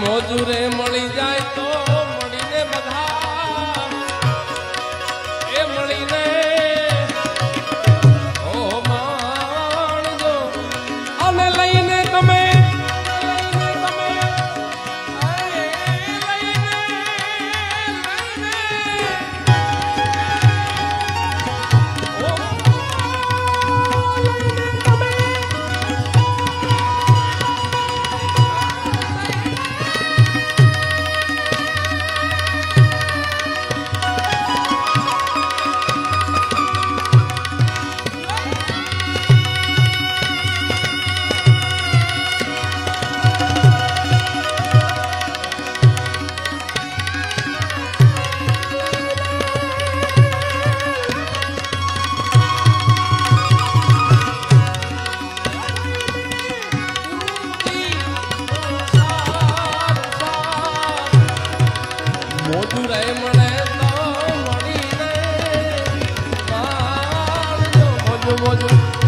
મોજુરે મળી જાય તો મળીને બધા એ મળીને ઓ માણજો અને લઈને તમે મોજુરે મળે તો મળીને મોજું મોજું